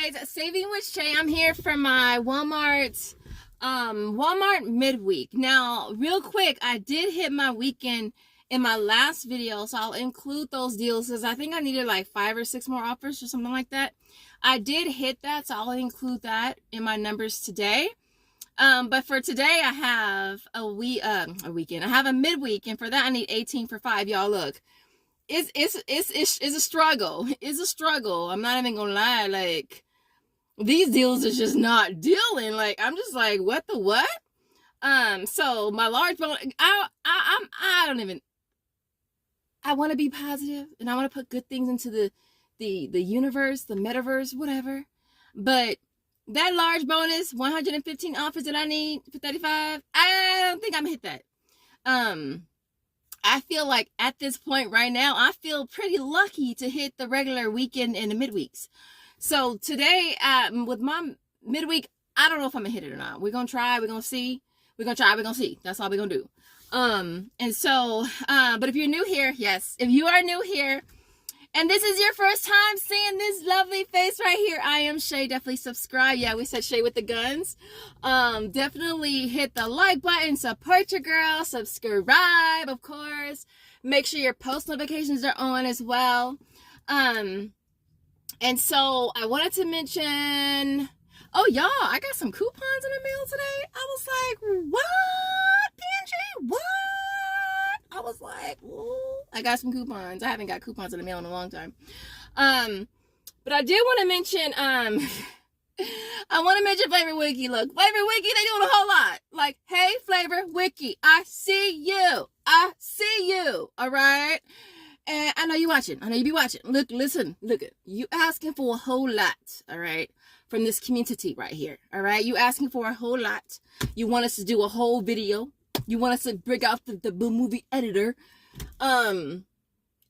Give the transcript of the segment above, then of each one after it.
guys, Saving with Shay. I'm here for my Walmart midweek. Now, real quick, I did hit my weekend in my last video, so I'll include those deals because I think I needed like 5 or 6 more offers or something like that. I did hit that, so I'll include that in my numbers today. But for today, I have a weekend. I have a midweek, and for that, I need 18 for 5. Y'all, look. It's a struggle. It's a struggle. I'm not even gonna lie. Like, these deals are just not dealing. Like, I'm just like, what the what? So my large bone, I don't even. I want to be positive and I want to put good things into the universe, the metaverse, whatever. But that large bonus, 115 offers that I need for 35, I don't think I'm gonna hit that. I feel like at this point right now, I feel pretty lucky to hit the regular weekend and the midweeks. So today, with my midweek, I don't know if I'm gonna hit it or not. We're gonna try, we're gonna see. We're gonna try, we're gonna see. That's all we're gonna do. And so, but if you're new here, yes, if you are new here, and this is your first time seeing this lovely face right here, I am Shay. Definitely subscribe. Yeah, we said Shay with the guns. Definitely hit the like button, support your girl, subscribe, of course. Make sure your post notifications are on as well. And so I wanted to mention, oh y'all, I got some coupons in the mail today. I was like, what, PNG? What? I was like, ooh, I got some coupons. I haven't got coupons in the mail in a long time. But I did want to mention, I want to mention Flavor Wiki. Look, Flavor Wiki, they doing a whole lot. Like, hey, Flavor Wiki, I see you. I see you. All right. And I know you watching. I know you be watching. Look, listen, look at you asking for a whole lot. All right. From this community right here. All right. You asking for a whole lot. You want us to do a whole video. You want us to break out the movie editor. And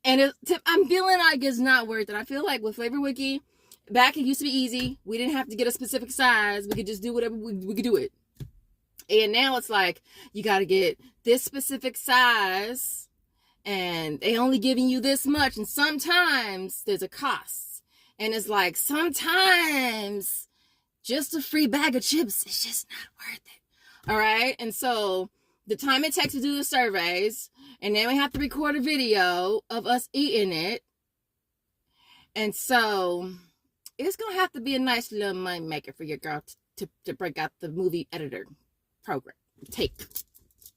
I'm feeling like it's not worth it. I feel like with Flavor Wiki, back it used to be easy. We didn't have to get a specific size. We could just do whatever we could do it. And now it's like you got to get this specific size, and they only giving you this much. And sometimes there's a cost, and it's like sometimes just a free bag of chips is just not worth it. All right, and so the time it takes to do the surveys, and then we have to record a video of us eating it. And so it's going to have to be a nice little money maker for your girl to break out the movie editor program.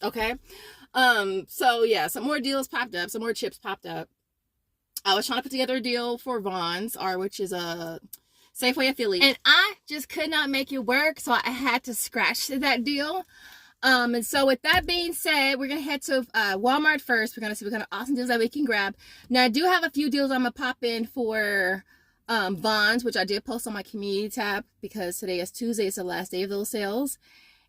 Okay? So yeah, some more deals popped up. Some more chips popped up. I was trying to put together a deal for Vons, which is a Safeway affiliate. And I just could not make it work, so I had to scratch that deal. And so with that being said, we're going to head to Walmart first. We're going to see what kind of awesome deals that we can grab. Now, I do have a few deals I'm going to pop in for Vons, which I did post on my community tab because today is Tuesday. It's the last day of those sales.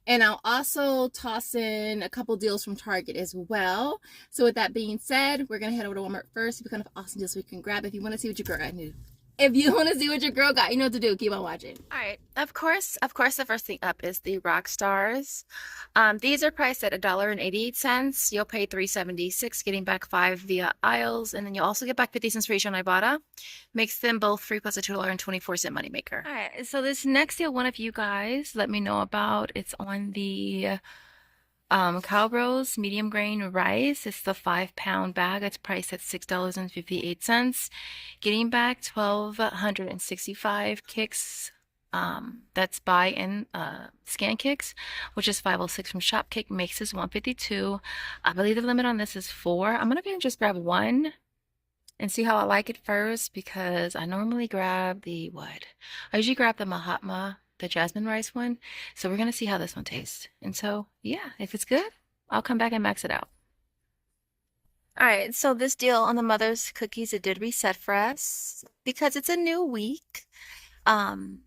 And I'll also toss in a couple deals from Target as well. So with that being said, we're going to head over to Walmart first. See what kind of awesome deals we can grab. If you want to see what your girl got new. If you want to see what your girl got, you know what to do. Keep on watching. All right. Of course, the first thing up is the Rock Stars. These are priced at $1.88. You'll pay $3.76, getting back 5 via aisles, and then you'll also get back 50 cents for each on Ibotta. Makes them both free plus a $2.24 moneymaker. All right. So this next deal, one of you guys let me know about. It's on the Calbros medium grain rice. It's the 5-pound bag. It's priced at $6.58, getting back 1,265 kicks. That's buy and scan kicks, which is 506 from Shopkick. Makes this 152. I believe the limit on this is 4. I'm gonna go and just grab one and see how I like it first, because I normally grab the I usually grab the Mahatma, the jasmine rice one. So we're going to see how this one tastes. And so, yeah, if it's good, I'll come back and max it out. All right, so this deal on the Mother's cookies, it did reset for us because it's a new week. And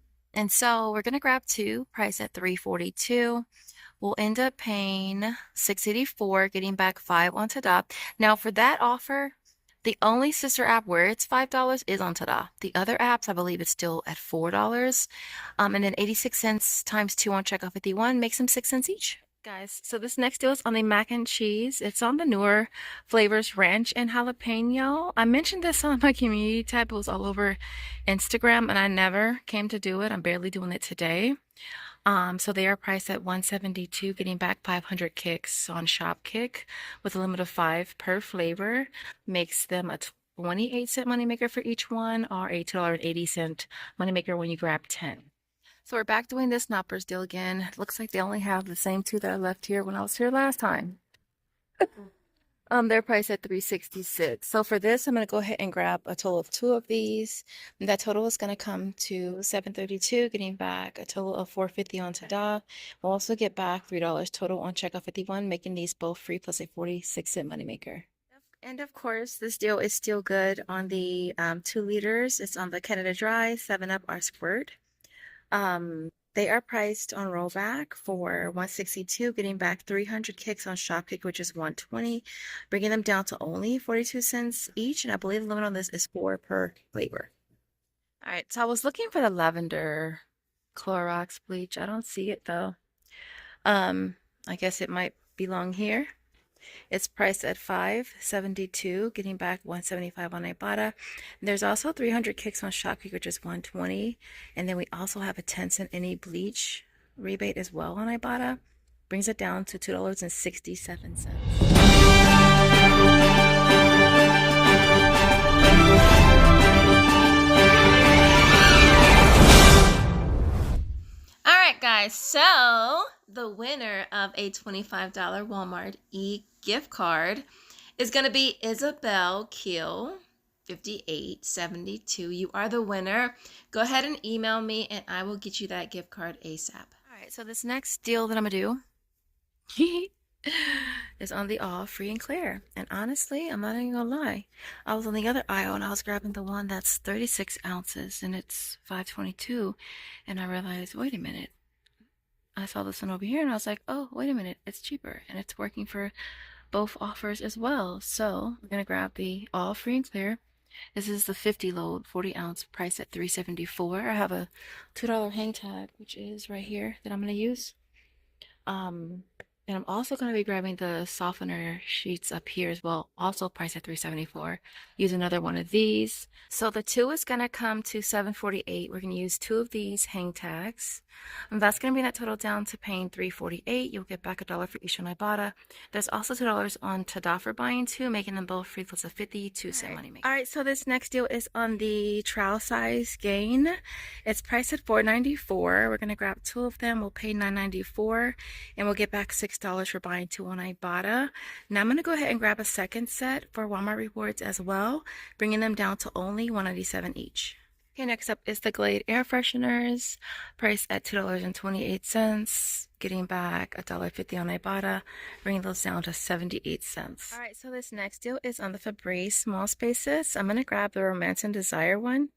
so we're going to grab 2, price at $3.42. We'll end up paying $6.84, getting back 5 on Tada. Now for that offer, the only sister app where it's $5 is on Tada. The other apps, I believe, it's still at $4. And then 86 cents times 2 on checkout 51 makes them 6 cents each. Guys, so this next deal is on the mac and cheese. It's on the newer flavors, ranch and jalapeno. I mentioned this on my community tab. It was all over Instagram, and I never came to do it. I'm barely doing it today. So they are priced at $172, getting back 500 kicks on Shopkick with a limit of 5 per flavor. Makes them a 28-cent moneymaker for each one, or a $2.80 moneymaker when you grab 10. So we're back doing this Knoppers deal again. Looks like they only have the same two that I left here when I was here last time. They're priced at $3.66. So for this, I'm gonna go ahead and grab a total of 2 of these. And that total is gonna come to $7.32, getting back a total of $4.50 on Tada. We'll also get back $3 total on checkout 51, making these both free plus a 46-cent moneymaker. And of course, this deal is still good on the 2 liters. It's on the Canada Dry, 7-Up, or Squirt. They are priced on rollback for $162, getting back 300 kicks on Shopkick, which is $120, bringing them down to only 42 cents each. And I believe the limit on this is 4 per flavor. All right, so I was looking for the lavender Clorox bleach. I don't see it though. I guess it might belong here. It's priced at $5.72, getting back $1.75 on Ibotta. There's also 300 kicks on Shopkick, which is $120. And then we also have a 10-cent any bleach rebate as well on Ibotta. Brings it down to $2.67. All right, guys. So the winner of a $25 Walmart gift card is going to be mbilklq 5872. You are the winner. Go ahead and email me and I will get you that gift card ASAP. All right, so this next deal that I'm gonna do is on the all free and clear. And honestly, I'm not even gonna lie. I was on the other aisle and I was grabbing the one that's 36 ounces and it's $5.22. And I realized, wait a minute. I saw this one over here and I was like, oh, wait a minute, it's cheaper and it's working for both offers as well. So we're gonna grab the all free and clear. This is the 50 load, 40 ounce, price at $3.74. I have a $2 hang tag, which is right here that I'm gonna use. And I'm also going to be grabbing the softener sheets up here as well, also priced at $3.74. Use another one of these. So the 2 is going to come to $7.48. We're going to use 2 of these hang tags. And that's going to be that total down to paying $3.48. You'll get back $1 for each on Ibotta. There's also $2 on Tada for buying 2, making them both free plus a 52-cent money maker. All right, so this next deal is on the trial size gain. It's priced at $4.94. We're going to grab 2 of them. We'll pay $9.94 and we'll get back $6 for buying 2 on Ibotta. Now I'm going to go ahead and grab a second set for Walmart rewards as well, bringing them down to only $1.97 each. Okay, next up is the Glade air fresheners, priced at $2.28, getting back $1.50 on Ibotta, bringing those down to 78 cents. All right, so this next deal is on the Febreze small spaces. I'm going to grab the Romance and Desire one.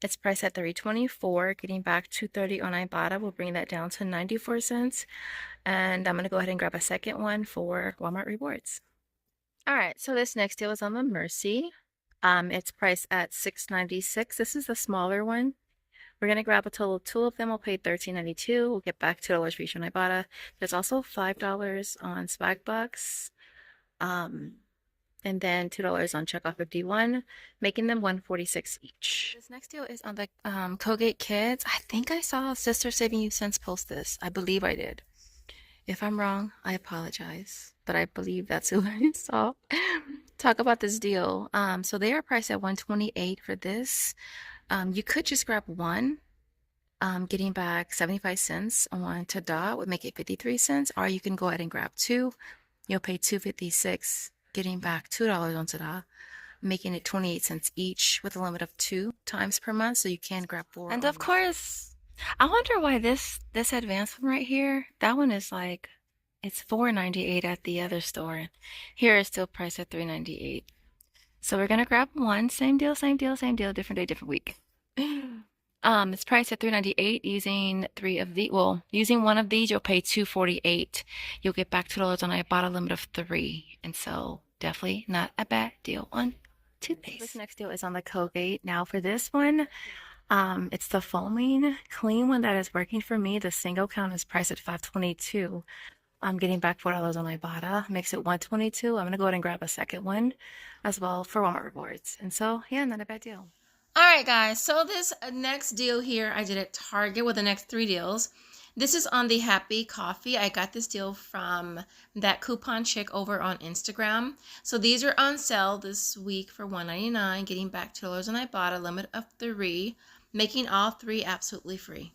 It's priced at $3.24, getting back $2.30 on Ibotta. We'll bring that down to 94 cents. And I'm going to go ahead and grab a second one for Walmart rewards. All right, so this next deal is on the Mercy. It's priced at $6.96. This is the smaller one. We're going to grab a total of 2 of them. We'll pay $13.92. We'll get back $2 for each on Ibotta. There's also $5 on Swagbucks. And then $2 on checkoff 51, making them $1.46 each. This next deal is on the Colgate Kids. I think I saw Sister Saving You Cents post this. I believe I did. If I'm wrong, I apologize, but I believe that's who I saw talk about this deal. So they are priced at $128 for this. You could just grab one, getting back 75 cents on Tada would make it 53 cents, or you can go ahead and grab 2. You'll pay $2.56, getting back $2 on Tada, making it 28 cents each with a limit of 2 times per month, so you can grab 4. And of course, I wonder why this advanced one right here, that one is like, it's $4.98 at the other store. Here it's still priced at $3.98. So we're gonna grab one, same deal, different day, different week. It's priced at $3.98 using 3 of the, well, using one of these, you'll pay $2.48. You'll get back $2 on Ibotta, limit of 3. And so definitely not a bad deal on toothpaste. This next deal is on the Colgate. Now for this one, it's the foaming clean one that is working for me. The single count is priced at $5.22. I'm getting back $4 on Ibotta, makes it $122. I'm gonna go ahead and grab a second one as well for Walmart rewards. And so, yeah, not a bad deal. All right, guys. So this next deal here I did at Target with the next 3 deals. This is on the Happy Coffee. I got this deal from that coupon chick over on Instagram. So these are on sale this week for $1.99, getting back $2 on Ibotta, limit of 3, making all 3 absolutely free.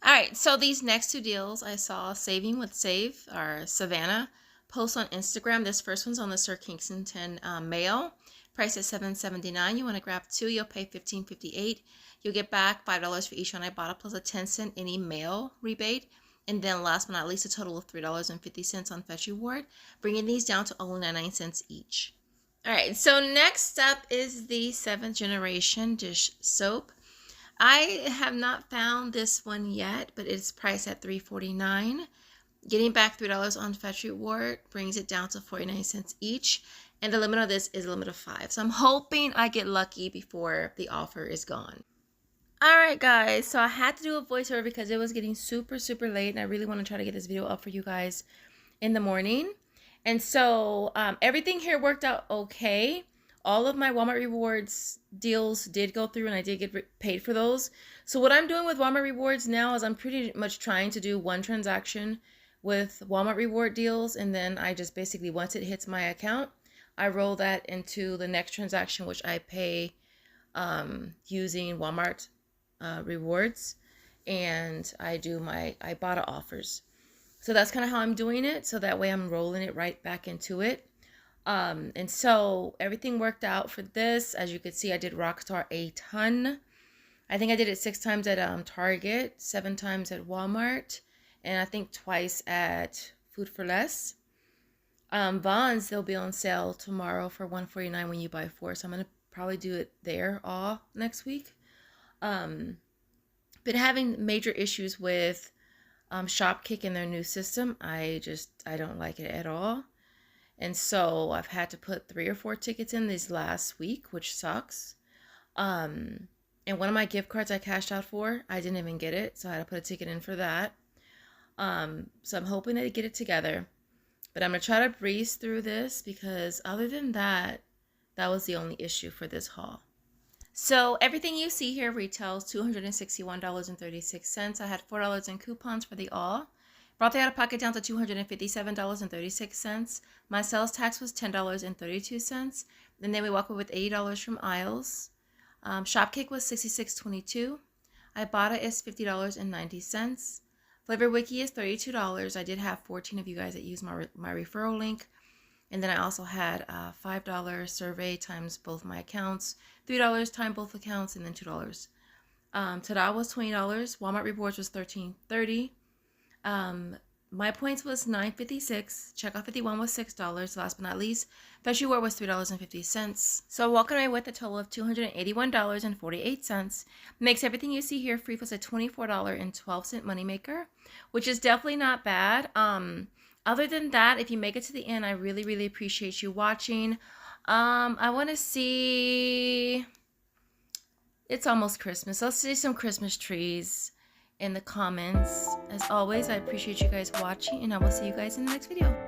All right, so these next 2 deals I saw Saving with Save or Savannah post on Instagram. This first one's on the Sir Kingston mayo. Price is $7.79. You want to grab 2, you'll pay $15.58. You'll get back $5 for each one I bought, plus a 10-cent any mail rebate. And then last but not least, a total of $3.50 on Fetch Reward, bringing these down to only 99 cents each. All right, so next up is the 7th generation dish soap. I have not found this one yet, but it's priced at $3.49. Getting back $3 on Fetch Reward brings it down to 49 cents each. And the limit of this is a limit of 5. So I'm hoping I get lucky before the offer is gone. All right, guys. So I had to do a voiceover because it was getting super, super late. And I really want to try to get this video up for you guys in the morning. And so everything here worked out okay. All of my Walmart Rewards deals did go through and I did get paid for those. So what I'm doing with Walmart Rewards now is I'm pretty much trying to do one transaction with Walmart Reward deals. And then I just basically, once it hits my account, I roll that into the next transaction, which I pay using Walmart rewards, and I do my Ibotta offers. So that's kind of how I'm doing it. So that way I'm rolling it right back into it. And so everything worked out for this. As you can see, I did Rockstar a ton. I think I did it 6 times at Target, 7 times at Walmart, and I think twice at Food for Less. Vons, they'll be on sale tomorrow for $149 when you buy 4, so I'm going to probably do it there all next week. Been having major issues with Shopkick and their new system. I don't like it at all. And so I've had to put 3 or 4 tickets in this last week, which sucks. And one of my gift cards I cashed out for, I didn't even get it, so I had to put a ticket in for that. So I'm hoping to get it together. But I'm going to try to breeze through this because other than that, that was the only issue for this haul. So everything you see here retails $261.36. I had $4 in coupons for the all. Brought the out-of-pocket down to $257.36. My sales tax was $10.32. And then we walk away with $80 from aisles. Shopkick was $66.22. Ibotta is $50.90. Flavor Wiki is $32. I did have 14 of you guys that used my referral link. And then I also had a $5 survey times both my accounts, $3 times both accounts, and then $2. Tada was $20. Walmart Rewards was $13.30. My points was $9.56. Checkout 51 was $6. Last but not least, Fetch Reward was $3.50. So walking away with a total of $281.48. Makes everything you see here free plus a $24.12 moneymaker, which is definitely not bad. Other than that, if you make it to the end, I really, really appreciate you watching. I want to see... It's almost Christmas. Let's see some Christmas trees in the comments. As always, I appreciate you guys watching, and I will see you guys in the next video.